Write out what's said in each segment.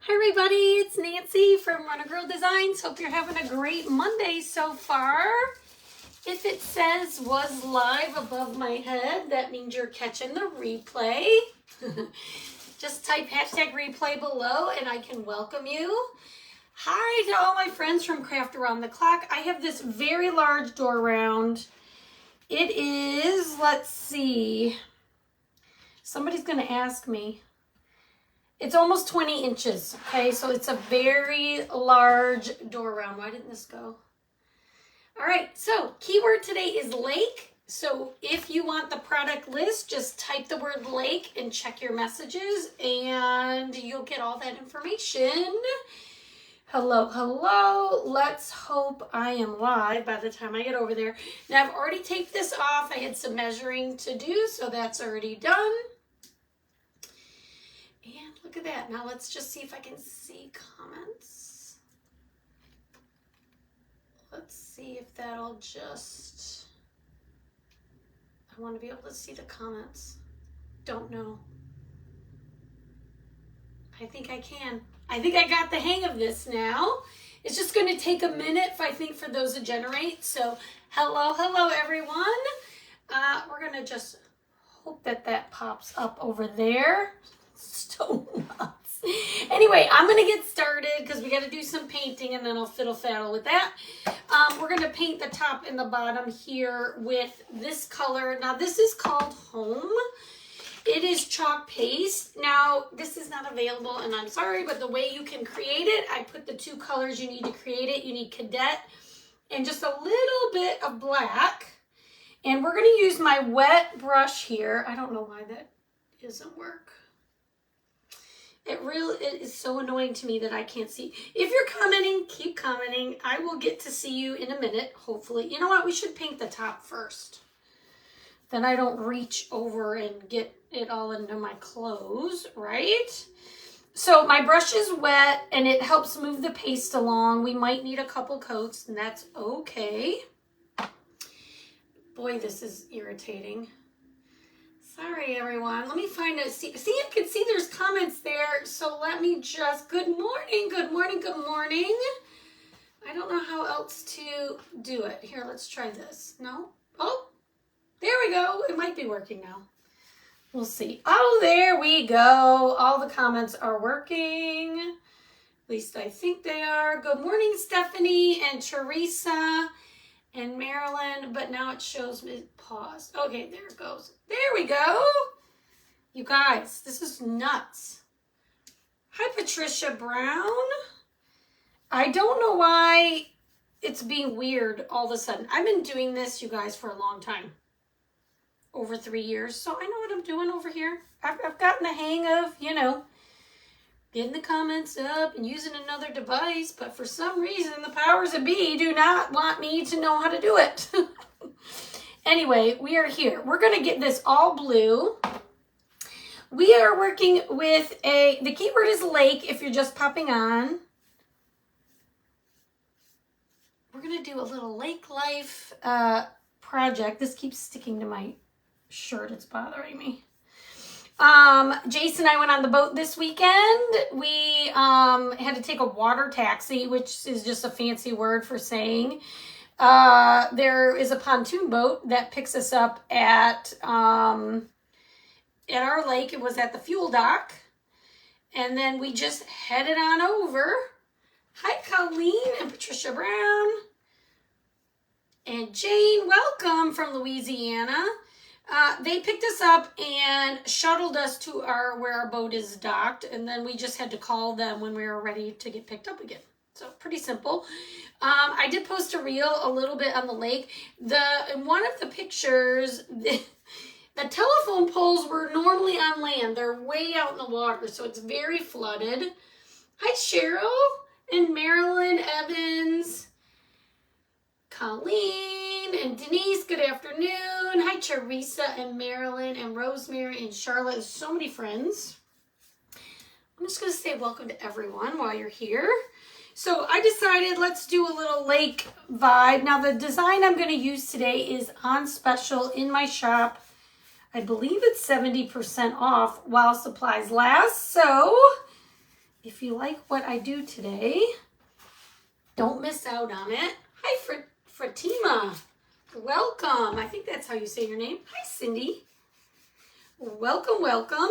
Hi everybody, it's Nancy from Run a Girl Designs. Hope you're having a great Monday so far. If it says was live above my head, that means you're catching the replay. Just type hashtag replay below and I can welcome you. Hi to all my friends from Craft Around the Clock. I have this very large door round. It is, let's see, somebody's going to ask me. It's almost 20 inches, okay? So it's a very large door round. Why didn't this go? All right, so keyword today is lake. So if you want the product list, just type the word lake and check your messages and you'll get all that information. Hello, hello. Let's hope I am live by the time I get over there. Now I've already taped this off. I had some measuring to do, so that's already done. And look at that. Now let's just see if I can see comments. Let's see if that'll just... I want to be able to see the comments. Don't know. I think I can. I think I got the hang of this now. It's just going to take a minute, I think, for those to generate. So hello, hello, everyone. We're going to just hope that that pops up over there. So nuts. Anyway, I'm going to get started because we got to do some painting and then I'll fiddle-faddle with that. We're going to paint the top and the bottom here with this color. Now, this is called Home. It is chalk paste. Now, this is not available and I'm sorry, but the way you can create it, I put the two colors you need to create it. You need Cadet and just a little bit of black. And we're going to use my wet brush here. I don't know why that doesn't work. It is so annoying to me that I can't see. If you're commenting, keep commenting. I will get to see you in a minute, hopefully. You know what? We should paint the top first. Then I don't reach over and get it all into my clothes, right? So my brush is wet and it helps move the paste along. We might need a couple coats and that's okay. Boy, this is irritating. Sorry, everyone. Let me find a... See, I can see there's comments there. So let me just... Good morning, good morning, good morning. I don't know how else to do it. Here, let's try this. No? Oh, there we go. It might be working now. We'll see. Oh, there we go. All the comments are working. At least I think they are. Good morning, Stephanie and Teresa and Marilyn, but now it shows me paused. Okay, there it goes. There we go. You guys, this is nuts. Hi, Patricia Brown. I don't know why it's being weird all of a sudden. I've been doing this, you guys, for a long time. Over 3 years. So I know what I'm doing over here. I've gotten the hang of, you know, getting the comments up and using another device, but for some reason the powers that be do not want me to know how to do it. Anyway, we are here. We're going to get this all blue. We are working with the keyword is lake if you're just popping on. We're going to do a little lake life project. This keeps sticking to my shirt. It's bothering me. Jason and I went on the boat this weekend. We had to take a water taxi, which is just a fancy word for saying there is a pontoon boat that picks us up at our lake. It was at the fuel dock. And then we just headed on over. Hi, Colleen and Patricia Brown. And Jane, welcome from Louisiana. They picked us up and shuttled us to where our boat is docked, and then we just had to call them when we were ready to get picked up again. So pretty simple. I did post a reel a little bit on the lake. In one of the pictures, the telephone poles were normally on land. They're way out in the water, so it's very flooded. Hi, Cheryl and Marilyn Evans. Colleen and Denise, good afternoon. Hi, Teresa and Marilyn and Rosemary and Charlotte. There's so many friends. I'm just going to say welcome to everyone while you're here. So I decided let's do a little lake vibe. Now the design I'm going to use today is on special in my shop. I believe it's 70% off while supplies last. So if you like what I do today, don't miss out on it. Hi, Fatima. Welcome. I think that's how you say your name. Hi, Cindy. Welcome, welcome.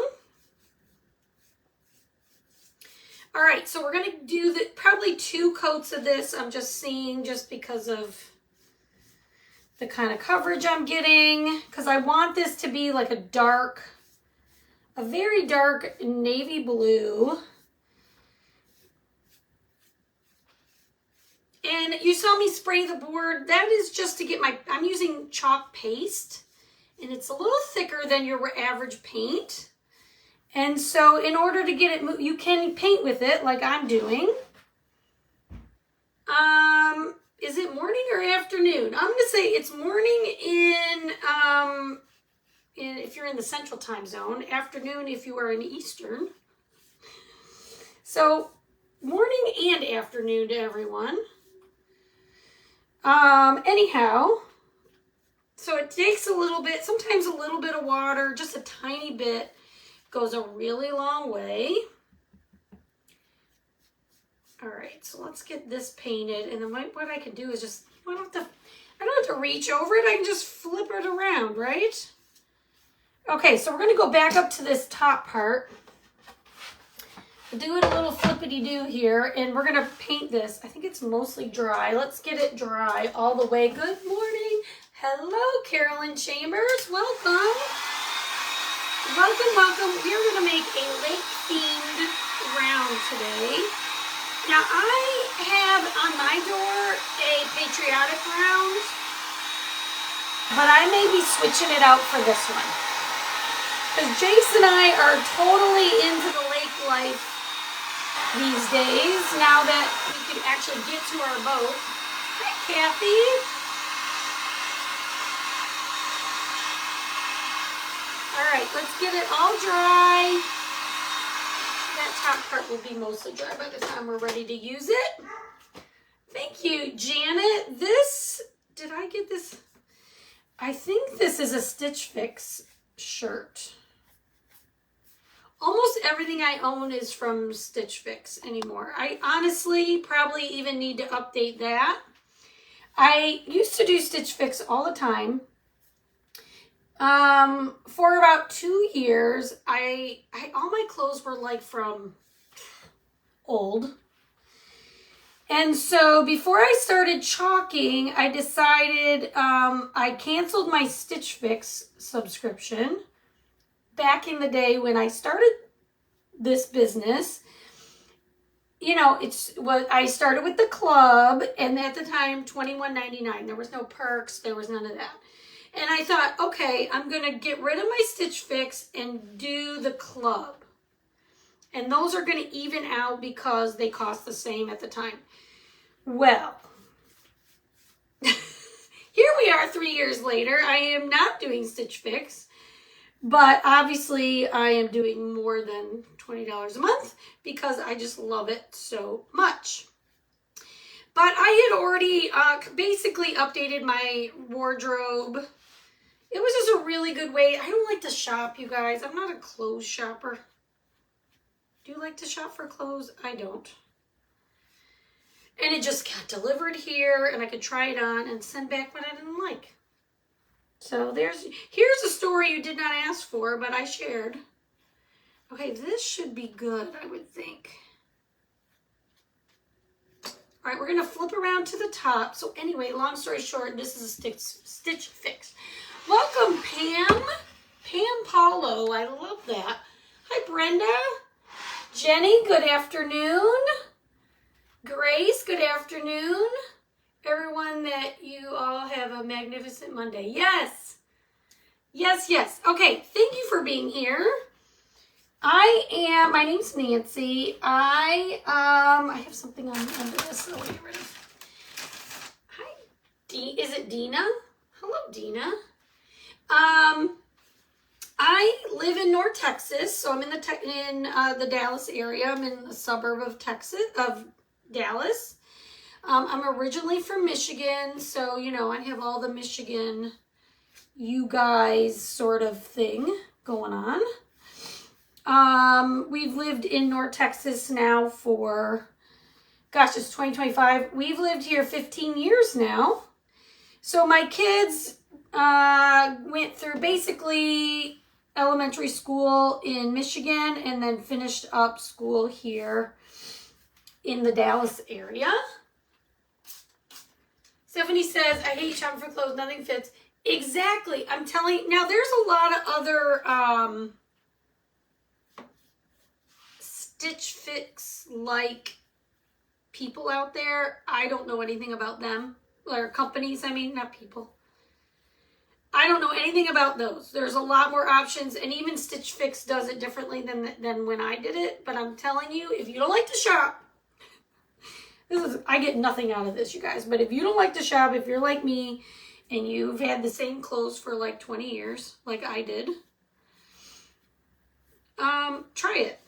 All right, so we're going to do probably 2 coats of this. I'm just seeing just because of the kind of coverage I'm getting, because I want this to be like a very dark navy blue. And you saw me spray the board. That is just to get I'm using chalk paste, and it's a little thicker than your average paint. And so in order to get it, you can paint with it like I'm doing. Is it morning or afternoon? I'm going to say it's morning if you're in the central time zone, afternoon if you are in Eastern. So morning and afternoon to everyone. Anyhow, so it takes a little bit, sometimes a little bit of water, just a tiny bit, goes a really long way. All right, so let's get this painted, and then what I can do is just, I don't have to reach over it, I can just flip it around, right? Okay, so we're gonna go back up to this top part. Do it a little flippity-do here, and we're gonna paint this. I think it's mostly dry. Let's get it dry all the way. Good morning. Hello, Carolyn Chambers. Welcome. Welcome, welcome. We're gonna make a lake-themed round today. Now, I have on my door a patriotic round, but I may be switching it out for this one. Because Jace and I are totally into the lake life these days, now that we can actually get to our boat. Hi, Kathy. All right, let's get it all dry. That top part will be mostly dry by the time we're ready to use it. Thank you, Janet. Did I get this? I think this is a Stitch Fix shirt. Almost everything I own is from Stitch Fix anymore. I honestly probably even need to update that. I used to do Stitch Fix all the time. For about 2 years, all my clothes were like from old. And so before I started chalking, I decided I canceled my Stitch Fix subscription. Back in the day when I started this business, you know, I started with the club, and at the time, $21.99. There was no perks. There was none of that. And I thought, okay, I'm going to get rid of my Stitch Fix and do the club. And those are going to even out because they cost the same at the time. Well, here we are 3 years later. I am not doing Stitch Fix. But obviously, I am doing more than $20 a month because I just love it so much. But I had already basically updated my wardrobe. It was just a really good way. I don't like to shop, you guys. I'm not a clothes shopper. Do you like to shop for clothes? I don't. And it just got delivered here, and I could try it on and send back what I didn't like. So here's a story you did not ask for, but I shared. Okay, this should be good, I would think. All right, we're going to flip around to the top. So anyway, long story short, this is a Stitch Fix. Welcome, Pam. Pam Paulo, I love that. Hi, Brenda. Jenny, good afternoon. Grace, good afternoon. Everyone, that you all have a magnificent Monday. Yes. Yes, yes. Okay, thank you for being here. My name's Nancy. I have something on under this, so get rid of. Hi, is it Dina? Hello, Dina. I live in North Texas, so I'm in the Dallas area. I'm in the suburb of Dallas. I'm originally from Michigan, so, you know, I have all the Michigan, you guys sort of thing going on. We've lived in North Texas now for, gosh, it's 2025. We've lived here 15 years now. So my kids went through basically elementary school in Michigan and then finished up school here in the Dallas area. Stephanie says, I hate shopping for clothes, nothing fits. Exactly. I'm telling you, now there's a lot of other Stitch Fix like people out there. I don't know anything about them, or companies, I mean, not people. I don't know anything about those. There's a lot more options, and even Stitch Fix does it differently than when I did it. But I'm telling you, if you don't like to shop, I get nothing out of this, you guys. But if you don't like to shop, if you're like me and you've had the same clothes for like 20 years, like I did, try it.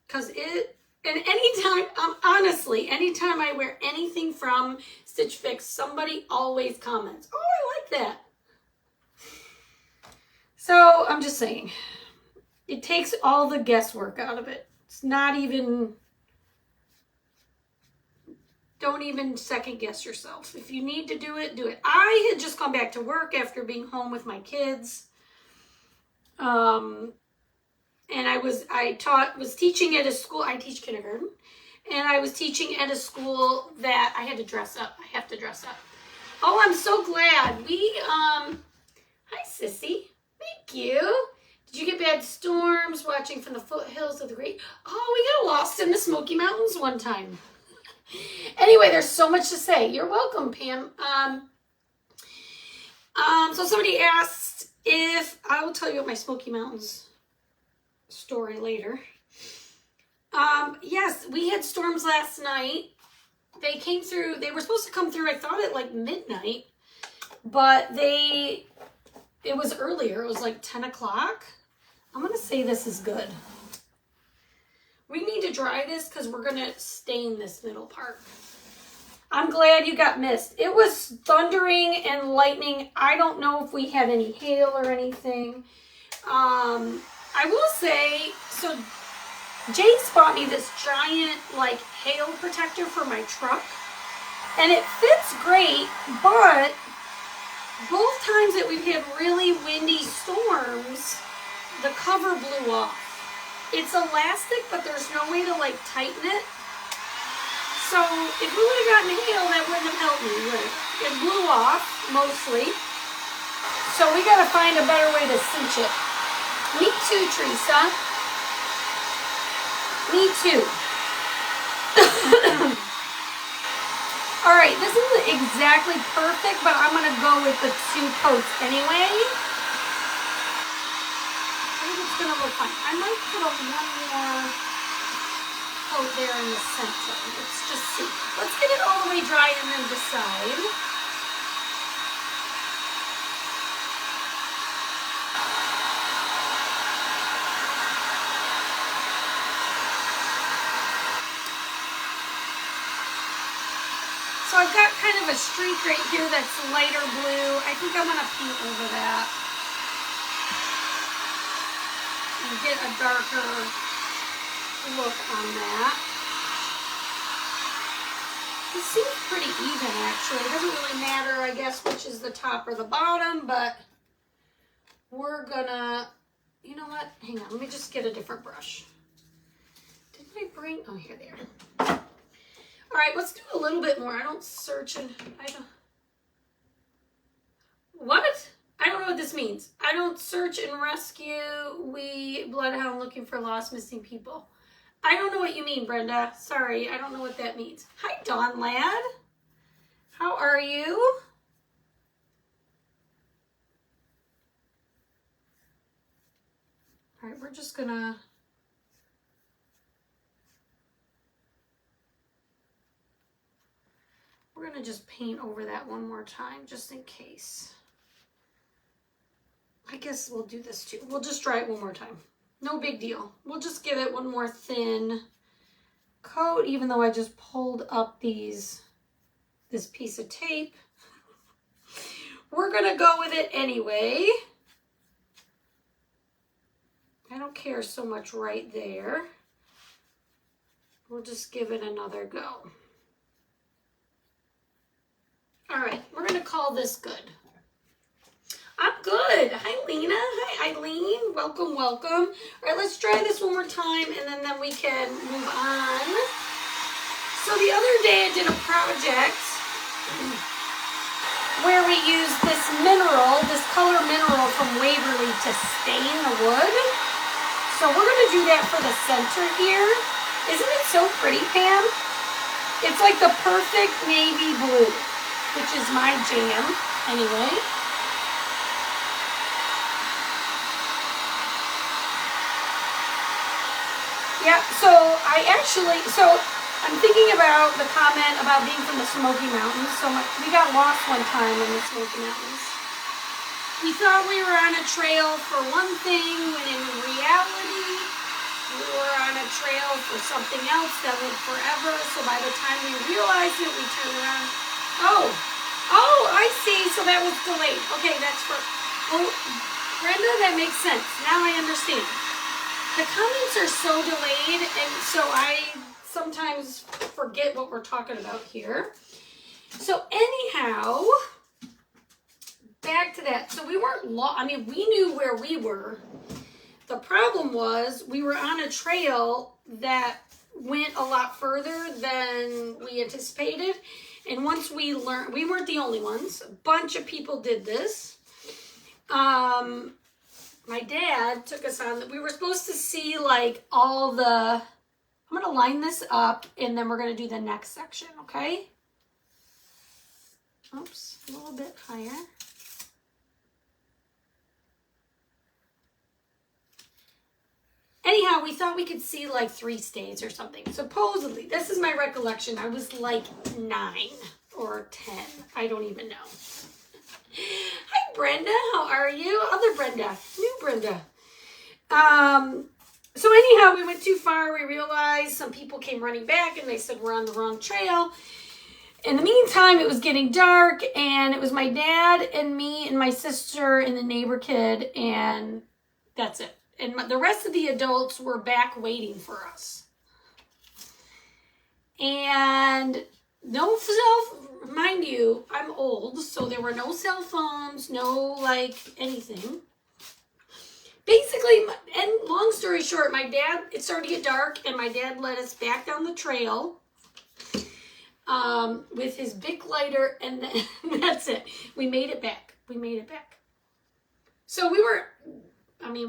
Because and anytime, honestly, anytime I wear anything from Stitch Fix, somebody always comments, oh, I like that. So I'm just saying, it takes all the guesswork out of it. It's not even, don't even second guess yourself. If you need to do it, do it. I had just gone back to work after being home with my kids. And I was teaching at a school. I teach kindergarten, and I was teaching at a school that I had to dress up. I have to dress up. Oh, I'm so glad. Hi, Sissy. Thank you. Did you get bad storms watching from the foothills of the Great? Oh, we got lost in the Smoky Mountains one time. Anyway, there's so much to say. You're welcome, Pam. So somebody asked if I will tell you what my Smoky Mountains story later. Yes, we had storms last night. They came through, they were supposed to come through, I thought at like midnight, but it was earlier. It was like 10 o'clock. I'm going to say this is good. We need to dry this because we're going to stain this middle part. I'm glad you got missed. It was thundering and lightning. I don't know if we had any hail or anything. I will say, so Jace bought me this giant like hail protector for my truck, and it fits great, but both times that we've had really windy storms, the cover blew off. It's elastic, but there's no way to like tighten it. So if we would have gotten hail, that wouldn't have helped me, would it? It blew off, mostly. So we gotta find a better way to cinch it. Me too, Teresa. Me too. All right, this isn't exactly perfect, but I'm gonna go with the 2 coats anyway. I think it's gonna look fine. I might put up one more coat there in the center. Let's just see. Let's get it all the way dry and then decide. So I've got kind of a streak right here that's lighter blue. I think I'm gonna paint over that and get a darker look on that. This seems pretty even, actually. It doesn't really matter, I guess, which is the top or the bottom, but we're gonna, you know what? Hang on, let me just get a different brush. Didn't I bring, oh, here they are. All right, let's do a little bit more. I don't search and, what? I don't know what this means. I don't search and rescue. We bloodhound looking for lost missing people. I don't know what you mean, Brenda. Sorry, I don't know what that means. Hi, Dawn Lad. How are you? All right, we're just gonna, just paint over that one more time, just in case. I guess we'll do this too. We'll just dry it one more time. No big deal. We'll just give it one more thin coat, even though I just pulled up this piece of tape. We're gonna go with it anyway. I don't care so much right there. We'll just give it another go. All right, we're gonna call this good. I'm good. Hi, Lena. Hi, Eileen. Welcome, welcome. All right, let's try this one more time, and then we can move on. So the other day I did a project where we used this mineral, this color mineral from Waverly to stain the wood. So we're gonna do that for the center here. Isn't it so pretty, Pam? It's like the perfect navy blue, which is my jam anyway. Yeah, so I'm thinking about the comment about being from the Smoky Mountains. So we got lost one time in the Smoky Mountains. We thought we were on a trail for one thing, when in reality, we were on a trail for something else that went forever. So by the time we realized it, we turned around. Oh, I see. So that was delayed. Okay, that's for, oh, Brenda, that makes sense. Now I understand. The comments are so delayed, and so I sometimes forget what we're talking about here. So anyhow, back to that. So we weren't lost. I mean, we knew where we were. The problem was we were on a trail that went a lot further than we anticipated. And once we learned, we weren't the only ones. A bunch of people did this. My dad took us on, we were supposed to see like all the, I'm going to line this up and then we're going to do the next section, okay? Oops, a little bit higher. Anyhow, we thought we could see like 3 states or something. Supposedly, this is my recollection, I was like 9 or 10. I don't even know. Hi, Brenda. How are you? Other Brenda. New Brenda. So anyhow, we went too far. We realized some people came running back and they said we're on the wrong trail. In the meantime, it was getting dark and it was my dad and me and my sister and the neighbor kid, and that's it. And the rest of the adults were back waiting for us. And no mind you, I'm old, so there were no cell phones, no like anything. Basically, and long story short, it started to get dark and my dad led us back down the trail with his Bic lighter, and then that's it. We made it back. So we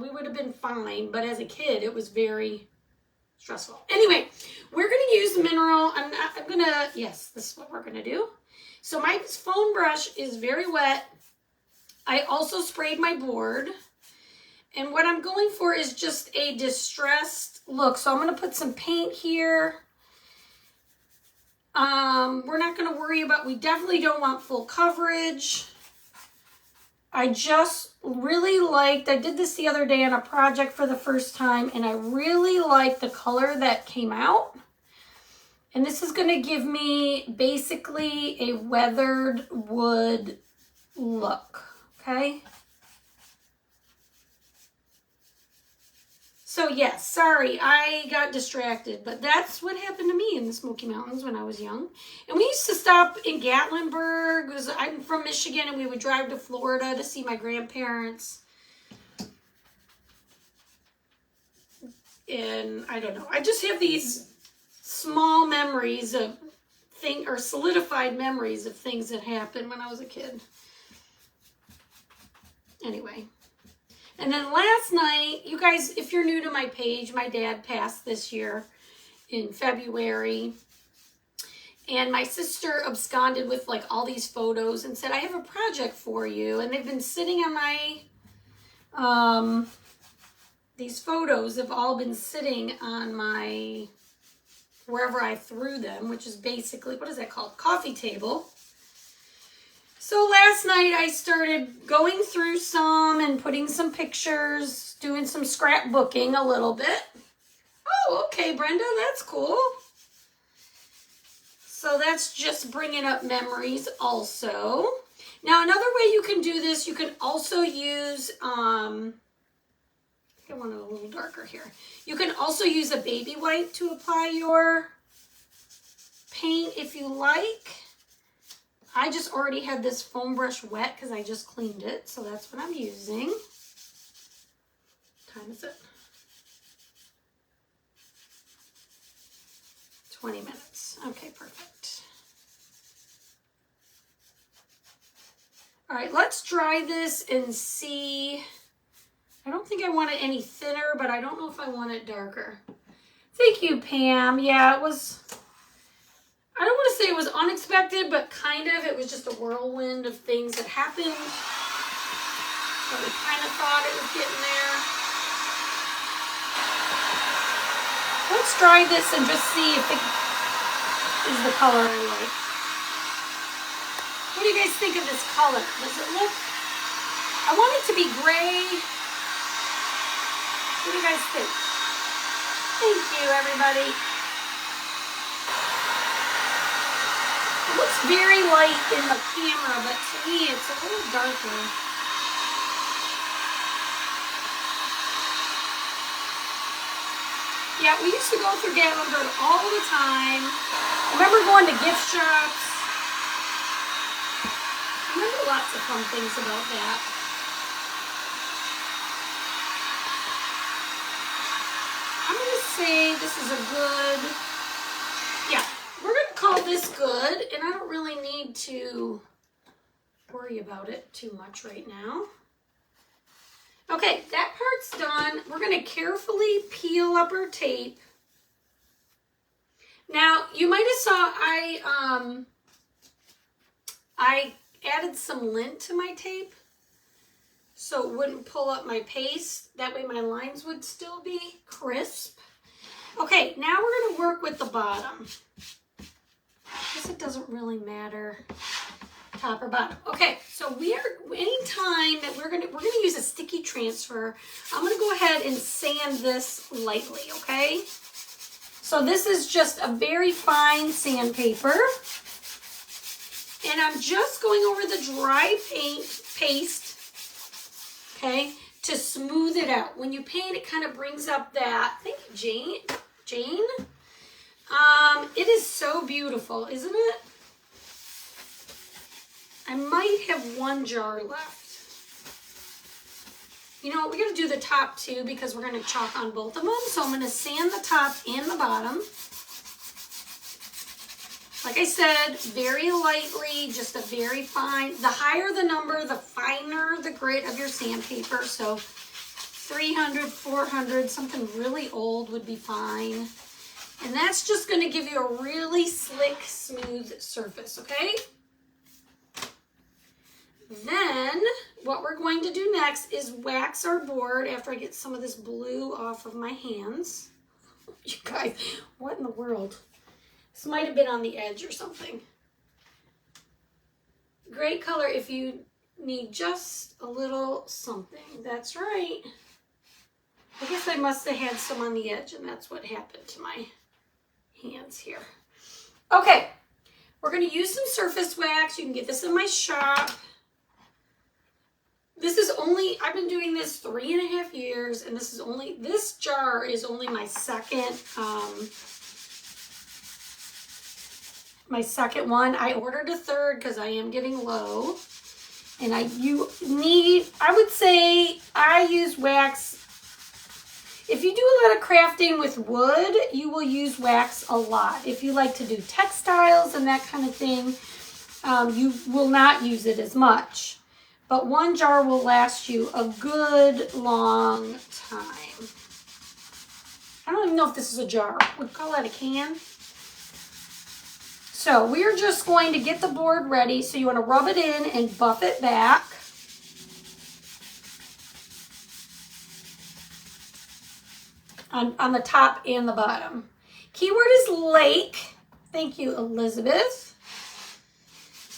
would have been fine, but as a kid, it was very stressful. Anyway, we're going to use the mineral. Yes, this is what we're going to do. So my foam brush is very wet. I also sprayed my board. And what I'm going for is just a distressed look. So I'm going to put some paint here. We're not going to worry about, we definitely don't want full coverage. I just really liked, I did this the other day on a project for the first time, and I really liked the color that came out. And this is going to give me basically a weathered wood look, okay? So yes, sorry, I got distracted, but that's what happened to me in the Smoky Mountains when I was young. And we used to stop in Gatlinburg, because I'm from Michigan, and we would drive to Florida to see my grandparents. And I don't know, I just have these small memories of solidified memories of things that happened when I was a kid. Anyway. And then last night, you guys, if you're new to my page, my dad passed this year in February. And my sister absconded with like all these photos and said, I have a project for you. And they've been sitting on my, these photos have all been sitting on my, wherever I threw them, which is basically, what is that called? Coffee table. So last night I started going through some and putting some pictures, doing some scrapbooking a little bit. Oh, okay, Brenda, that's cool. So that's just bringing up memories also. Now, another way you can do this, you can also use I want it a little darker here. You can also use a baby wipe to apply your paint if you like. I just already had this foam brush wet because I just cleaned it, so that's what I'm using. What time is it? 20 minutes. Okay, perfect. All right, let's dry this and see. I don't think I want it any thinner, but I don't know if I want it darker. Thank you, Pam. Yeah, it was, I don't want to say it was unexpected, but kind of. It was just a whirlwind of things that happened. But we kind of thought it was getting there. Let's try this and just see if it is the color I like. What do you guys think of this color? Does it look, I want it to be gray. What do you guys think? Thank you, everybody. It looks very light in the camera, but to me it's a little darker. Yeah, we used to go through Gatlinburg all the time. I remember going to gift shops. I remember lots of fun things about that. I'm going to say this is a good, yeah, we're going to call this good, and I don't really need to worry about it too much right now. Okay, that part's done. We're going to carefully peel up our tape. Now, you might have saw I added some lint to my tape so it wouldn't pull up my paste. That way my lines would still be crisp. Okay, now we're going to work with the bottom. I guess it doesn't really matter. Top or bottom. Okay, so we are, anytime that we're gonna use a sticky transfer, I'm gonna go ahead and sand this lightly, okay? So this is just a very fine sandpaper. And I'm just going over the dry paste, okay, to smooth it out. When you paint, it kind of brings up that, thank you, Jane. It is so beautiful, isn't it? I might have one jar left. You know what, we're gonna do the top too because we're gonna chalk on both of them. So I'm gonna sand the top and the bottom. Like I said, very lightly, just a very fine, the higher the number, the finer the grit of your sandpaper. So 300, 400, something really old would be fine. And that's just gonna give you a really slick, smooth surface, okay? Then what we're going to do next is wax our board after I get some of this blue off of my hands. You guys, what in the world? This might have been on the edge or something. Great color if you need just a little something. That's right. I guess I must have had some on the edge and that's what happened to my hands here. Okay, we're going to use some surface wax. You can get this in my shop. This is only, I've been doing this 3.5 years, and this jar is only my second one. I ordered a third because I am getting low. And I would say I use wax. If you do a lot of crafting with wood, you will use wax a lot. If you like to do textiles and that kind of thing, you will not use it as much. But one jar will last you a good long time. I don't even know if this is a jar. We'd call that a can. So we're just going to get the board ready. So you want to rub it in and buff it back. On the top and the bottom. Keyword is lake. Thank you, Elizabeth.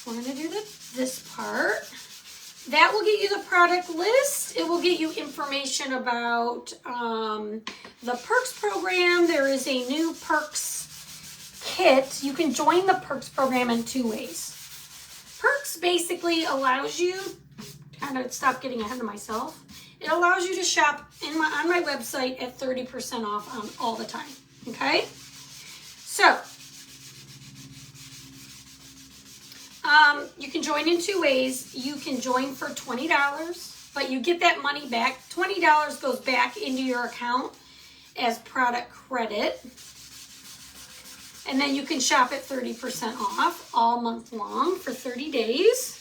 We're going to do this part. That will get you the product list. It will get you information about the Perks program. There is a new Perks kit. You can join the Perks program in 2 ways. Perks basically allows you kind of stop getting ahead of myself. It allows you to shop on my website at 30% off all the time, okay? So, you can join in 2 ways. You can join for $20, but you get that money back. $20 goes back into your account as product credit. And then you can shop at 30% off all month long for 30 days.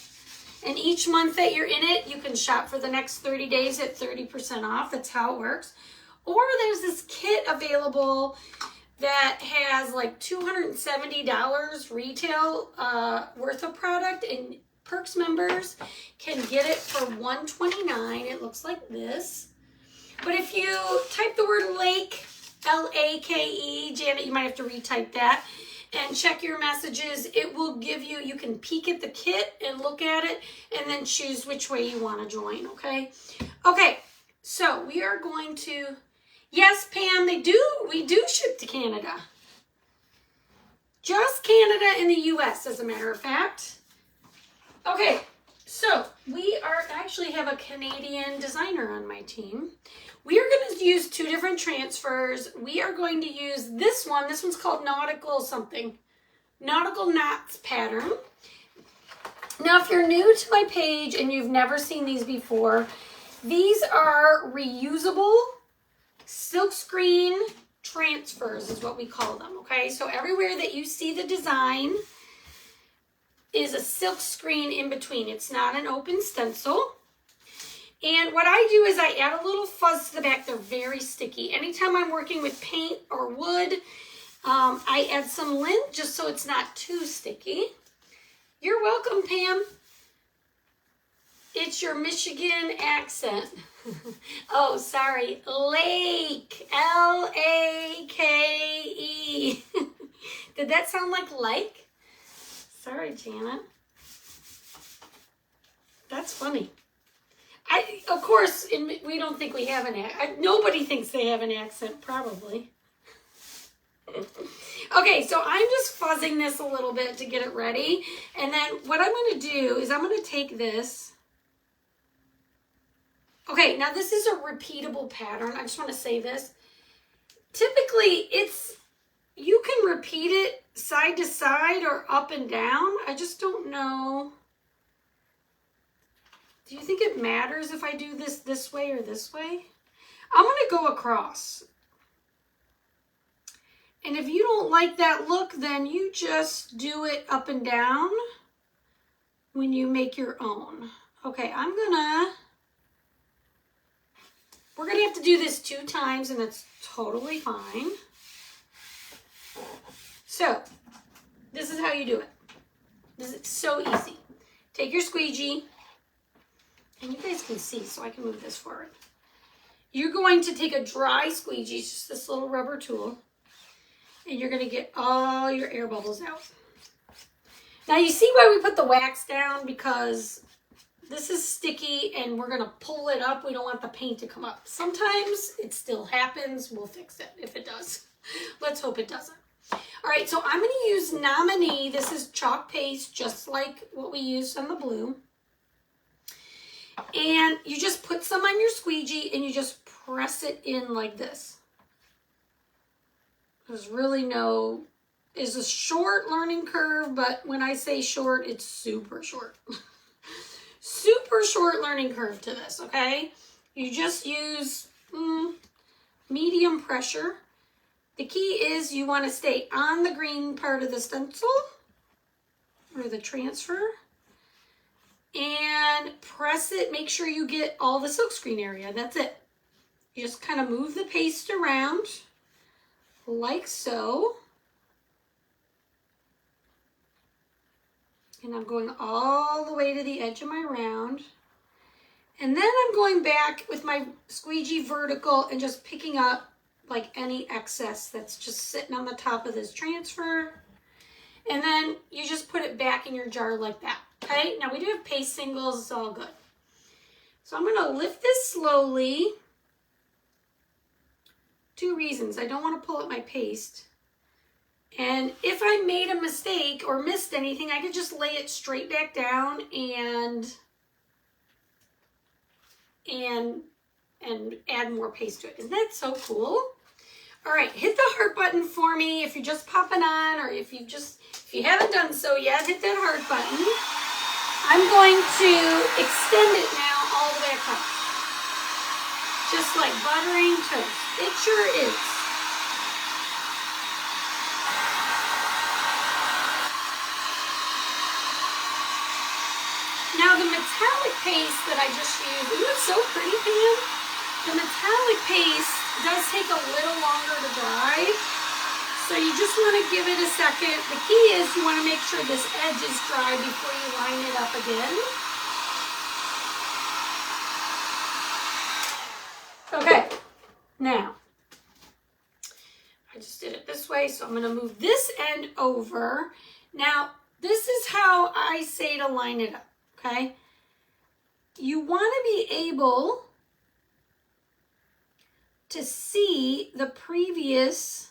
And each month that you're in it, you can shop for the next 30 days at 30% off. That's how it works. Or there's this kit available that has like $270 retail worth of product, and Perks members can get it for $129. It looks like this. But if you type the word Lake, L-A-K-E, Janet, you might have to retype that, and check your messages. It will give you, you can peek at the kit and look at it and then choose which way you want to join, okay? Okay, so we are going to, yes, Pam, we do ship to Canada. Just Canada and the US, as a matter of fact. Okay, so I actually have a Canadian designer on my team. We are going to use 2 different transfers. We are going to use this one. This one's called Nautical something. Nautical Knots pattern. Now, if you're new to my page and you've never seen these before, these are reusable silkscreen transfers is what we call them, okay? So everywhere that you see the design is a silk screen in between. It's not an open stencil. And what I do is I add a little fuzz to the back. They're very sticky. Anytime I'm working with paint or wood, I add some lint just so it's not too sticky. You're welcome, Pam. It's your Michigan accent. Oh, sorry. Lake. L-A-K-E. Did that sound like? Sorry, Janet. That's funny. Of course, we don't think we have an accent. Nobody thinks they have an accent, probably. Okay, so I'm just fuzzing this a little bit to get it ready. And then what I'm going to do is I'm going to take this. Okay, now this is a repeatable pattern. I just want to say this. Typically, you can repeat it side to side or up and down. I just don't know. Do you think it matters if I do this way or this way? I'm going to go across. And if you don't like that look, then you just do it up and down when you make your own. Okay, we're going to have to do this 2 times, and that's totally fine. So, this is how you do it. This is so easy. Take your squeegee. And you guys can see, so I can move this forward. You're going to take a dry squeegee, just this little rubber tool, and you're going to get all your air bubbles out. Now, you see why we put the wax down? Because this is sticky, and we're going to pull it up. We don't want the paint to come up. Sometimes it still happens. We'll fix it if it does. Let's hope it doesn't. All right, so I'm going to use Nominee. This is chalk paste, just like what we used on the blue. And you just put some on your squeegee and you just press it in like this. There's really it's a short learning curve, but when I say short, it's super short. Super short learning curve to this, okay? You just use medium pressure. The key is you want to stay on the green part of the stencil or the transfer. And press it, make sure you get all the silkscreen area. That's it. You just kind of move the paste around like so. And I'm going all the way to the edge of my round. And then I'm going back with my squeegee vertical and just picking up like any excess that's just sitting on the top of this transfer. And then you just put it back in your jar like that. Okay, now we do have paste singles, it's all good. So I'm going to lift this slowly. 2 reasons. I don't want to pull up my paste. And if I made a mistake or missed anything, I could just lay it straight back down and and add more paste to it. Isn't that so cool? All right, hit the heart button for me if you're just popping on, or if you haven't done so yet, hit that heart button. I'm going to extend it now all the way across. Just like buttering toast. It sure is. Now the metallic paste that I just used, isn't it so pretty, Pam? The metallic paste does take a little longer to dry, so you just want to give it a second. The key is you want to make sure this edge is dry before you line it up again. Okay, now, I just did it this way, so I'm going to move this end over. Now, this is how I say to line it up, okay? You want to be able to see the previous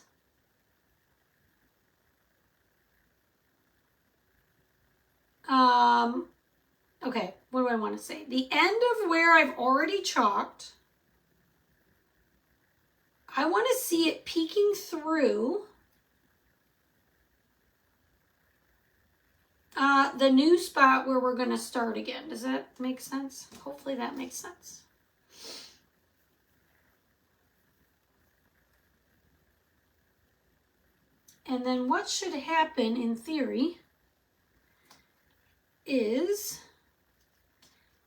okay, what do I want to say? The end of where I've already chalked, I want to see it peeking through the new spot where we're going to start again. Does that make sense? Hopefully that makes sense. And then what should happen in theory is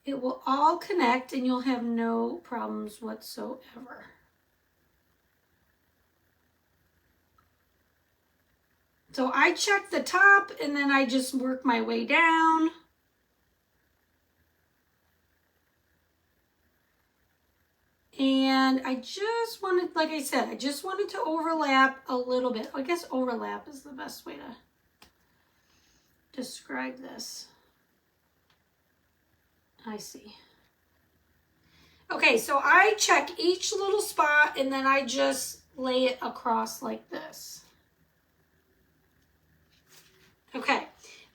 it will all connect and you'll have no problems whatsoever. So I check the top and then I just work my way down. And I just wanted, like I said, I just wanted to overlap a little bit. I guess overlap is the best way to describe this. I see. Okay, so I check each little spot and then I just lay it across like this. Okay,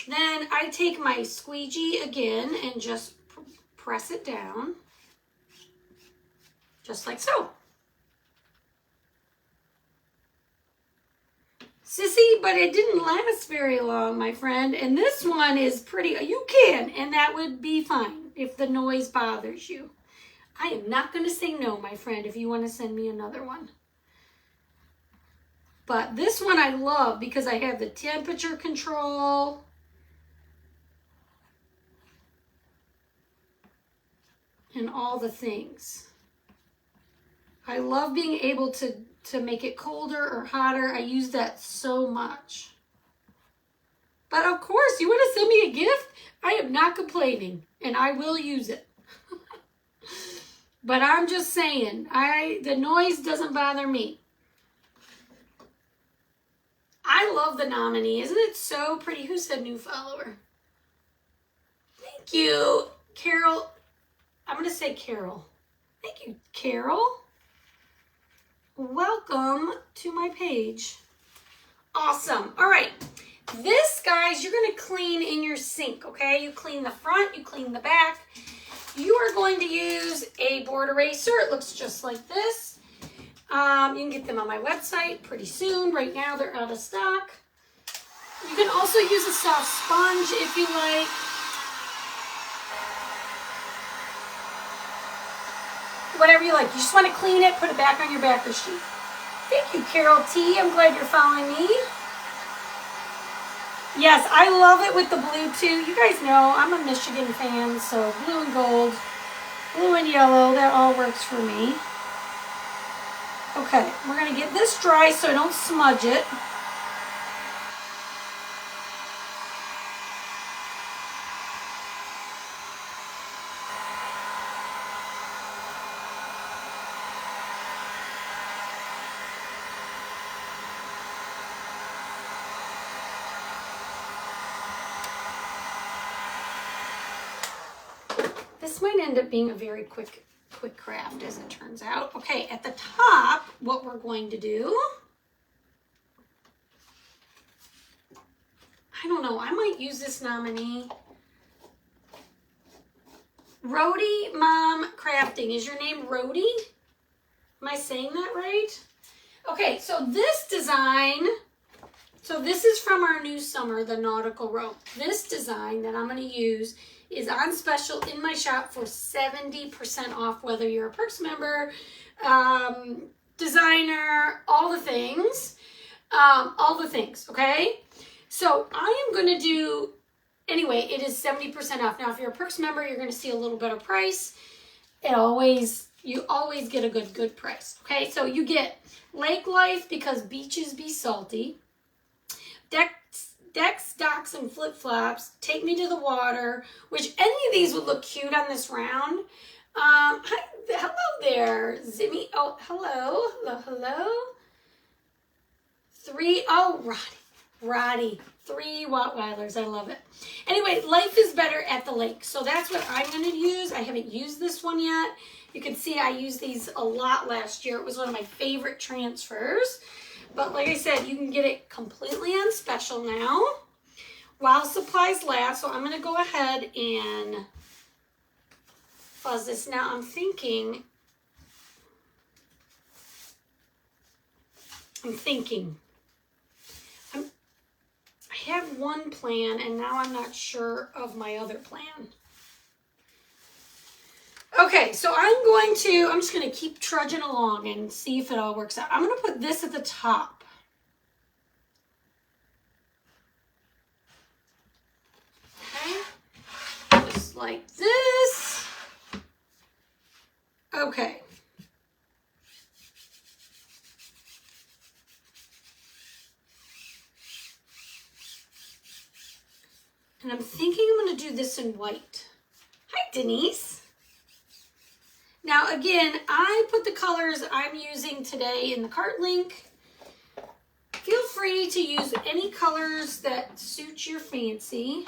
then I take my squeegee again and just press it down, just like so. Sissy, but it didn't last very long, my friend, and this one is pretty, you can, and that would be fine if the noise bothers you. I am not going to say no, my friend, if you want to send me another one. But this one I love because I have the temperature control. And all the things. I love being able to make it colder or hotter. I use that so much. But of course, you want to send me a gift? I am not complaining. And I will use it. But I'm just saying, the noise doesn't bother me. I love the nominee. Isn't it so pretty? Who said new follower? Thank you, Carol. I'm going to say Carol. Thank you, Carol. Welcome to my page. Awesome. All right. This, guys, you're going to clean in your sink, okay? You clean the front, you clean the back. You are going to use a board eraser. It looks just like this. You can get them on my website pretty soon. Right now, they're out of stock. You can also use a soft sponge if you like. Whatever you like. You just want to clean it, put it back on your backer sheet. Thank you, Carol T. I'm glad you're following me. Yes, I love it with the blue too. You guys know I'm a Michigan fan, so blue and gold, blue and yellow, that all works for me. Okay, we're going to get this dry so I don't smudge it. This might end up being a very quick craft as it turns out. Okay, at the top, what we're going to do, I don't know, I might use this nominee Rhodey Mom Crafting. Is your name Rhodey? Am I saying that right? Okay, so this design, so this is from our new summer, the nautical rope. This design that I'm going to use is on special in my shop for 70% off, whether you're a Perks member, designer, all the things, okay? So I am going to do, anyway, it is 70% off. Now, if you're a Perks member, you're going to see a little better price. You always get a good price, okay? So you get Lake Life because beaches be salty. Decks, docks, and flip-flops. Take me to the water, which any of these would look cute on this round. Hello there, Zimmy. Oh, hello. Roddy. 3 Rottweilers. I love it. Anyway, life is better at the lake. So that's what I'm going to use. I haven't used this one yet. You can see I used these a lot last year. It was one of my favorite transfers. But like I said, you can get it completely on special now while supplies last. So I'm going to go ahead and fuzz this. Now I'm thinking. I had one plan and now I'm not sure of my other plan. Okay, so I'm just going to keep trudging along and see if it all works out. I'm going to put this at the top. Okay, just like this. Okay. And I'm thinking I'm going to do this in white. Hi, Denise. Now, again, I put the colors I'm using today in the cart link. Feel free to use any colors that suit your fancy.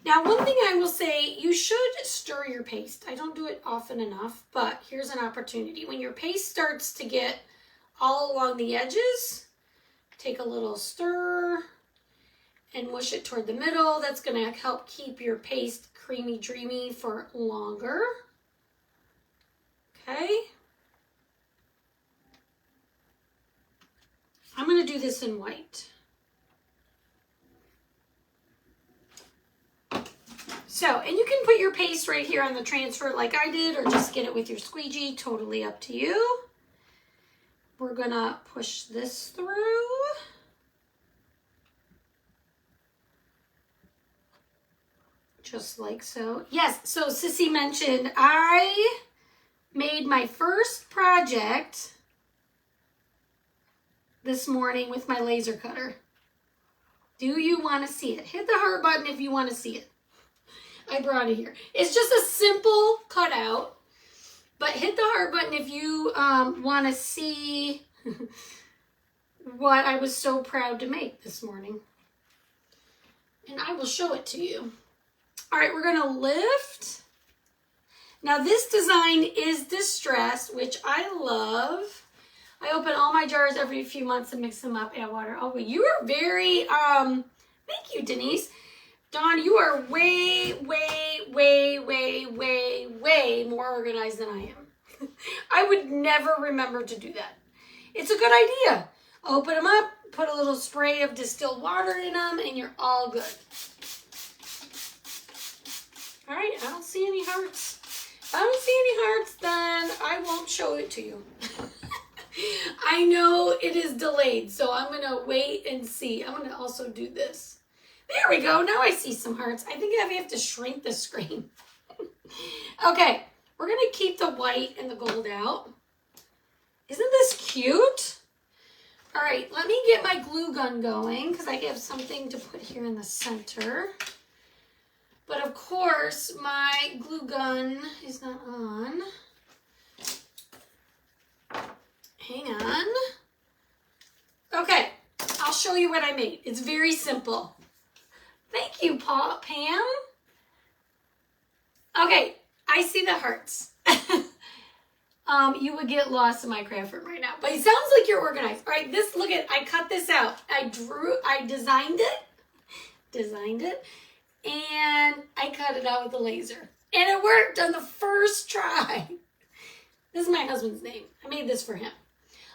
Now, one thing I will say, you should stir your paste. I don't do it often enough, but here's an opportunity. When your paste starts to get all along the edges, take a little stir and mush it toward the middle. That's going to help keep your paste creamy dreamy for longer. Okay. I'm going to do this in white. So, and you can put your paste right here on the transfer like I did, or just get it with your squeegee, totally up to you. We're going to push this through. Just like so. Yes, so Sissy mentioned I made my first project this morning with my laser cutter. Do you want to see it? Hit the heart button if you want to see it. I brought it here. It's just a simple cutout, but hit the heart button if you want to see what I was so proud to make this morning. And I will show it to you. All right, we're going to lift. Now this design is distressed, which I love. I open all my jars every few months and mix them up, add water. Oh, you are very, thank you, Denise. Dawn, you are way more organized than I am. I would never remember to do that. It's a good idea. Open them up, put a little spray of distilled water in them, and you're all good. All right, I don't see any hearts. If I don't see any hearts, then I won't show it to you. I know it is delayed, so I'm going to wait and see. I'm going to also do this. There we go. Now I see some hearts. I think I have to shrink the screen. Okay, we're going to keep the white and the gold out. Isn't this cute? All right, let me get my glue gun going because I have something to put here in the center. But of course, my glue gun is not on. Hang on. Okay, I'll show you what I made. It's very simple. Thank you, Pam. Okay, I see the hearts. You would get lost in my craft room right now. But it sounds like you're organized. All right, look at, I cut this out. I designed it, and I cut it out with the laser. And it worked on the first try. This is my husband's name. I made this for him.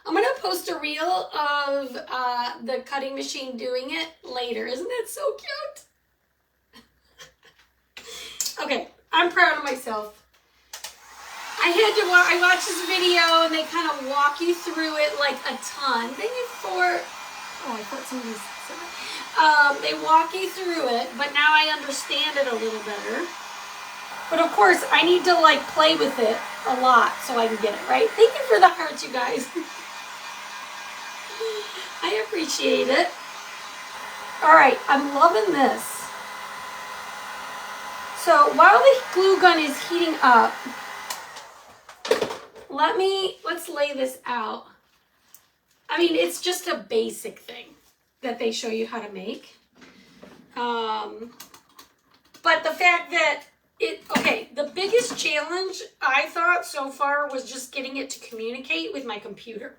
I'm going to post a reel of the cutting machine doing it later. Isn't that so cute? Okay, I'm proud of myself. I watched this video and they kind of walk you through it like a ton. Thank you for, I thought somebody said that. They walk you through it, but now I understand it a little better. But of course, I need to like play with it a lot so I can get it right. Thank you for the hearts, you guys. I appreciate it. All right, I'm loving this. So while the glue gun is heating up, let's lay this out. I mean, it's just a basic thing that they show you how to make. But the fact that the biggest challenge I thought so far was just getting it to communicate with my computer.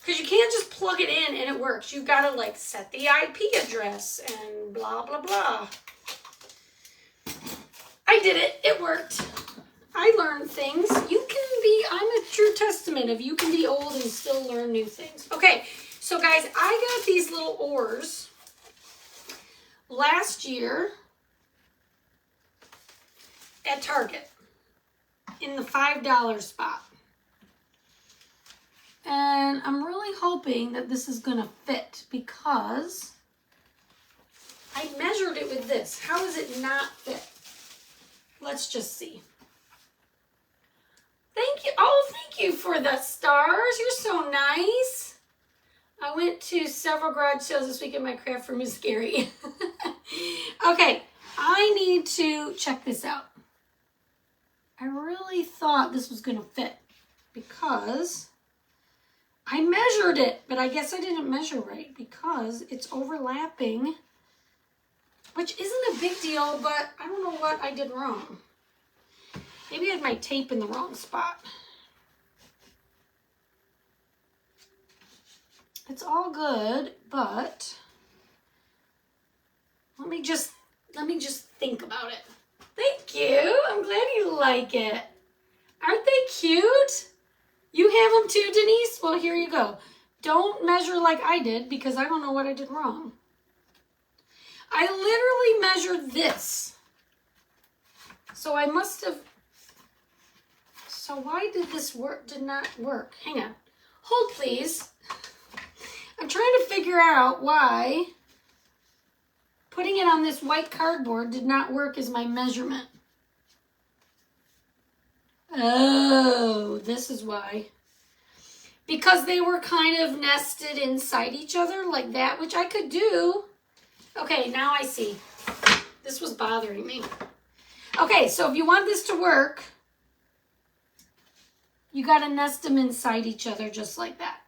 Because you can't just plug it in and it works. You've got to like set the IP address and blah, blah, blah. I did it. It worked. I learned things. I'm a true testament of you can be old and still learn new things. Okay, so guys, I got these little oars last year at Target in the $5 spot. And I'm really hoping that this is going to fit because I measured it with this. How does it not fit? Let's just see. Thank you. Oh, thank you for the stars. You're so nice. I went to several garage sales this week and my craft room is scary. Okay, I need to check this out. I really thought this was going to fit because I measured it, but I guess I didn't measure right because it's overlapping, which isn't a big deal, but I don't know what I did wrong. Maybe I had my tape in the wrong spot. It's all good, but let me just think about it. Thank you. I'm glad you like it. Aren't they cute? You have them too, Denise? Well, here you go. Don't measure like I did because I don't know what I did wrong. I literally measured this. So I must have... So why did this did not work? Hang on. Hold, please. I'm trying to figure out why putting it on this white cardboard did not work as my measurement. Oh, this is why. Because they were kind of nested inside each other like that, which I could do. Okay, now I see. This was bothering me. Okay, so if you want this to work, you got to nest them inside each other just like that.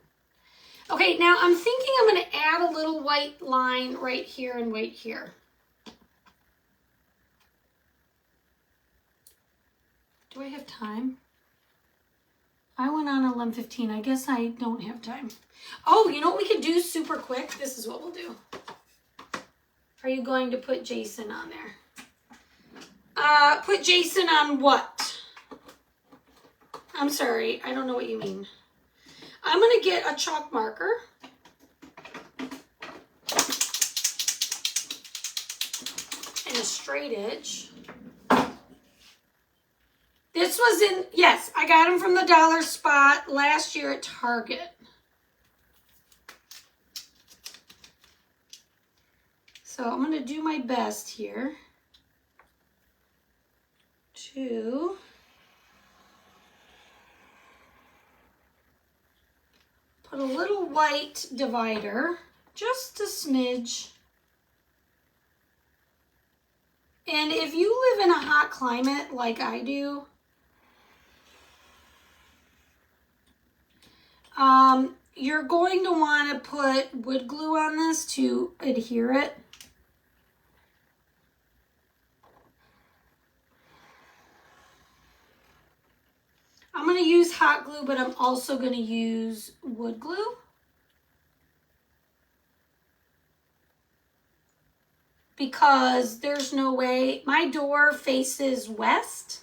Okay, now I'm thinking I'm going to add a little white line right here and right here. Do I have time? I went on 11:15. I guess I don't have time. Oh, you know what we could do super quick? This is what we'll do. Are you going to put Jason on there? Put Jason on what? I'm sorry, I don't know what you mean. I'm going to get a chalk marker. And a straight edge. This was in, yes, I got them from the dollar spot last year at Target. So I'm going to do my best here to put a little white divider, just a smidge. And if you live in a hot climate like I do, you're going to want to put wood glue on this to adhere it. I'm going to use hot glue, but I'm also going to use wood glue. because there's no way. My door faces west,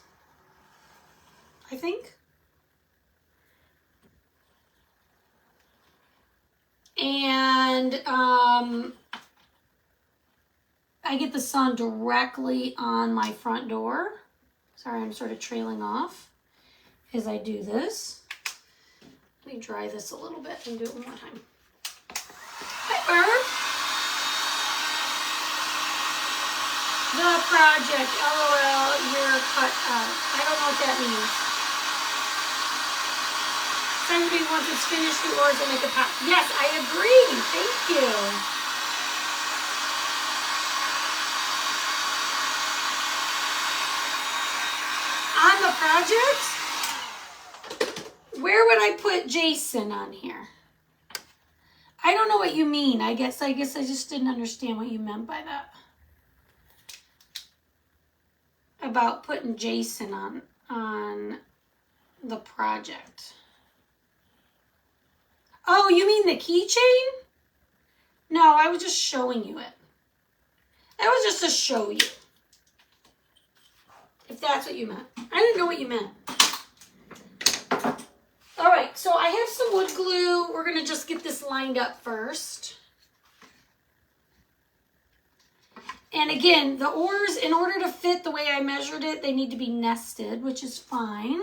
I think. And I get the sun directly on my front door. Sorry, I'm sort of trailing off as I do this. Let me dry this a little bit and do it one more time. Hi, Barb. The project, LOL, you're cut out. I don't know what that means. Somebody wants it's finished, the oars will make it pop. Yes, I agree. Thank you. On the project, where would I put Jason on here? I don't know what you mean. I guess I just didn't understand what you meant by that. About putting Jason on the project. Oh, you mean the keychain? No, I was just showing you it. That was just to show you. If that's what you meant. I didn't know what you meant. All right, so I have some wood glue. We're going to just get this lined up first. And again, the oars, in order to fit the way I measured it, they need to be nested, which is fine.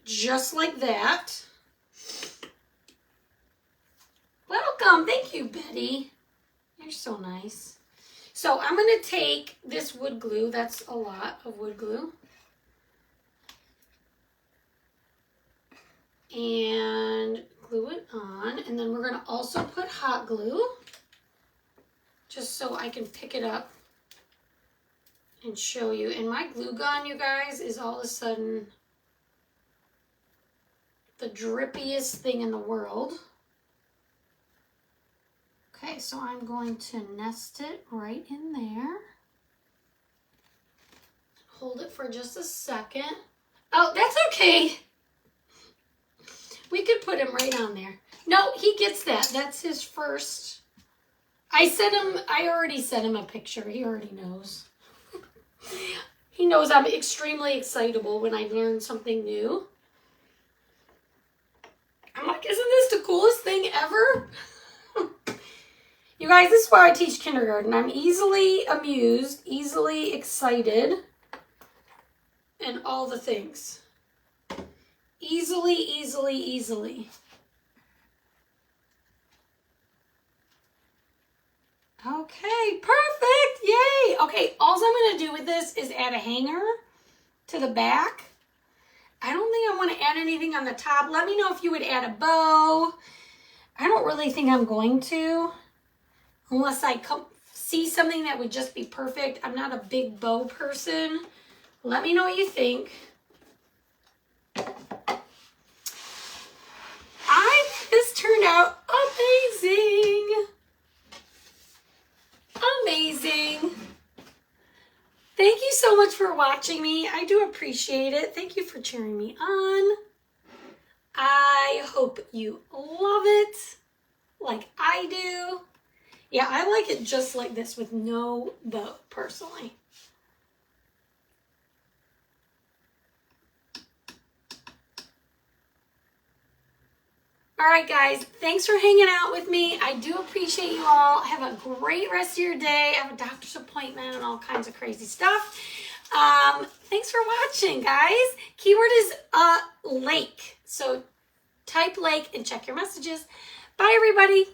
Just like that. Welcome. Thank you, Betty. You're so nice. So I'm going to take this wood glue. That's a lot of wood glue. And glue it on. And then we're going to also put hot glue. Just so I can pick it up and show you. And my glue gun, you guys, is all of a sudden the drippiest thing in the world. Okay, so I'm going to nest it right in there. Hold it for just a second. Oh, that's okay. We could put him right on there. No, he gets that. That's his first. I already sent him a picture. He already knows. He knows I'm extremely excitable when I learn something new. I'm like, isn't this the coolest thing ever? You guys, this is why I teach kindergarten. I'm easily amused, easily excited, and all the things. Easily, easily, easily. Okay, perfect. Yay. Okay, all I'm going to do with this is add a hanger to the back. I don't think I want to add anything on the top. Let me know if you would add a bow. I don't really think I'm going to. Unless I see something that would just be perfect. I'm not a big bow person. Let me know what you think. This turned out amazing. Amazing. Thank you so much for watching me. I do appreciate it. Thank you for cheering me on. I hope you love it like I do. Yeah, I like it just like this with no bow, personally. All right, guys, thanks for hanging out with me. I do appreciate you all. Have a great rest of your day. I have a doctor's appointment and all kinds of crazy stuff. Thanks for watching, guys. Keyword is lake. So type lake and check your messages. Bye, everybody.